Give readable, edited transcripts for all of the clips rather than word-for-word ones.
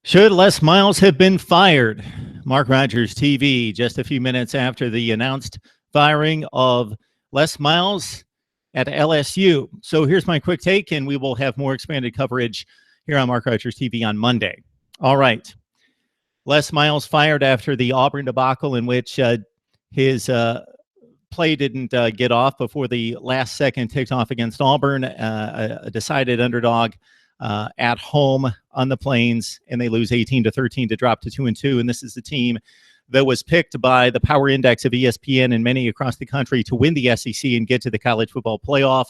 Should Les Miles have been fired? Mark Rogers TV, just a few minutes after the announced firing of Les Miles at LSU. So here's my quick take, and we will have more expanded coverage here on Mark Rogers TV on Monday. All right. Les Miles fired after the Auburn debacle in which his play didn't get off before the last second ticked off against Auburn, a decided underdog at home on the Plains, and they lose 18-13 to drop to 2-2. And this is the team that was picked by the Power Index of ESPN and many across the country to win the SEC and get to the college football playoff.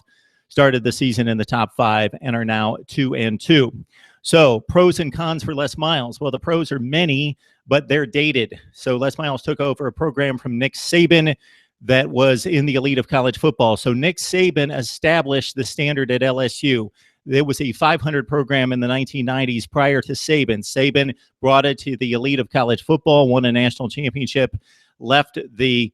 Started the season in the top 5 and are now 2-2. So pros and cons for Les Miles. Well, the pros are many, but they're dated. So Les Miles took over a program from Nick Saban that was in the elite of college football. So Nick Saban established the standard at LSU. There was a 500 program in the 1990s prior to Saban. Saban brought it to the elite of college football, won a national championship, left the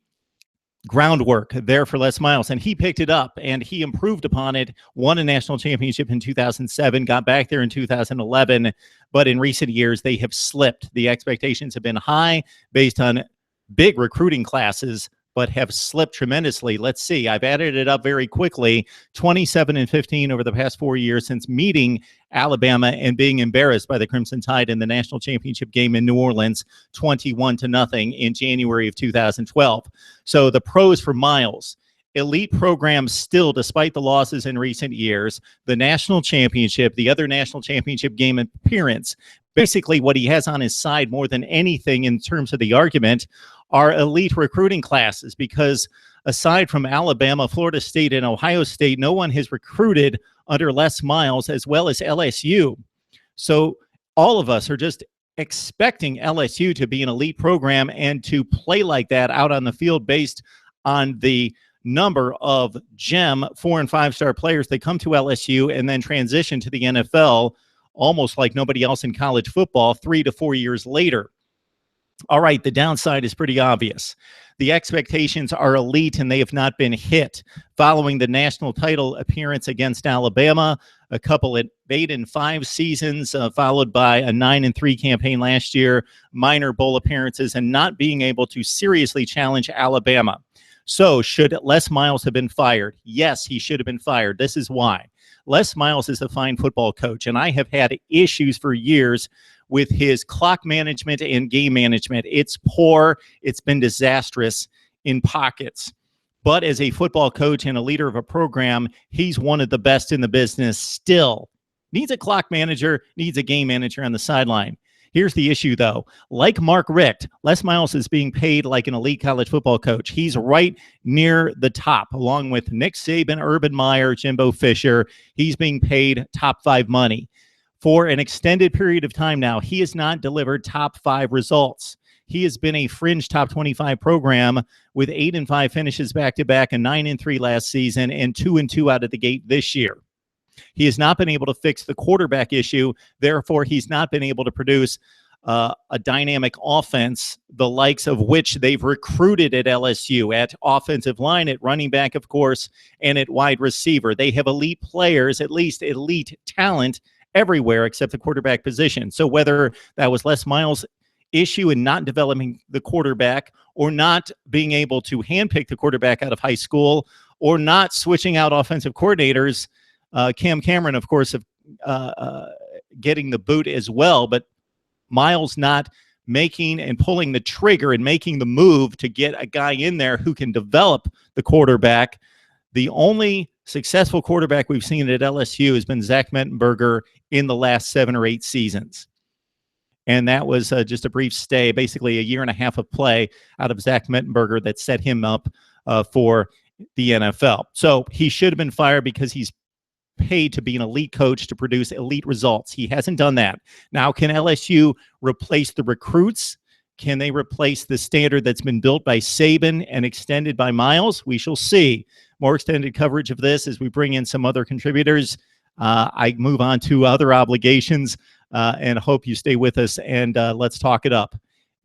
groundwork there for Les Miles, and he picked it up and he improved upon it, won a national championship in 2007, got back there in 2011, but in recent years they have slipped. The expectations have been high based on big recruiting classes, but have slipped tremendously. Let's see. I've added it up very quickly. 27-15 over the past 4 years since meeting Alabama and being embarrassed by the Crimson Tide in the national championship game in New Orleans, 21-0 in January of 2012. So the pros for Miles: elite programs still, despite the losses in recent years, the national championship, the other national championship game appearance. Basically, what he has on his side more than anything in terms of the argument are elite recruiting classes, because aside from Alabama, Florida State, and Ohio State, no one has recruited under Les Miles as well as LSU. So all of us are just expecting LSU to be an elite program and to play like that out on the field based on the number of gem 4- and 5-star players that come to LSU and then transition to the NFL almost like nobody else in college football 3 to 4 years later. All right, the downside is pretty obvious. The expectations are elite, and they have not been hit. Following the national title appearance against Alabama, a couple at 8-5 seasons, followed by a 9-3 campaign last year, minor bowl appearances, and not being able to seriously challenge Alabama. So should Les Miles have been fired? Yes, he should have been fired. This is why. Les Miles is a fine football coach, and I have had issues for years with his clock management and game management. It's poor. It's been disastrous in pockets. But as a football coach and a leader of a program, he's one of the best in the business still. Needs a clock manager, needs a game manager on the sideline. Here's the issue, though. Like Mark Richt, Les Miles is being paid like an elite college football coach. He's right near the top, along with Nick Saban, Urban Meyer, Jimbo Fisher. He's being paid top 5 money. For an extended period of time now, he has not delivered top 5 results. He has been a fringe top 25 program with 8-5 finishes back-to-back, and 9-3 last season, and 2-2 out of the gate this year. He has not been able to fix the quarterback issue. Therefore, he's not been able to produce a dynamic offense, the likes of which they've recruited at LSU, at offensive line, at running back, of course, and at wide receiver. They have elite players, at least elite talent, everywhere except the quarterback position. So whether that was Les Miles' issue in not developing the quarterback, or not being able to handpick the quarterback out of high school, or not switching out offensive coordinators, Cam Cameron, of course, getting the boot as well, but Miles not making and pulling the trigger and making the move to get a guy in there who can develop the quarterback. The only successful quarterback we've seen at LSU has been Zach Mettenberger in the last 7 or 8 seasons. And that was just a brief stay, basically a year and a half of play out of Zach Mettenberger that set him up for the NFL. So he should have been fired because he's paid to be an elite coach to produce elite results. He hasn't done that. Now, can LSU replace the recruits? Can they replace the standard that's been built by Saban and extended by Miles? We shall see. More extended coverage of this as we bring in some other contributors. I move on to other obligations and hope you stay with us, and let's talk it up.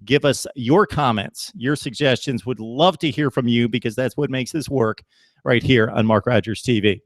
Give us your comments, your suggestions. Would love to hear from you, because that's what makes this work right here on Mark Rogers TV.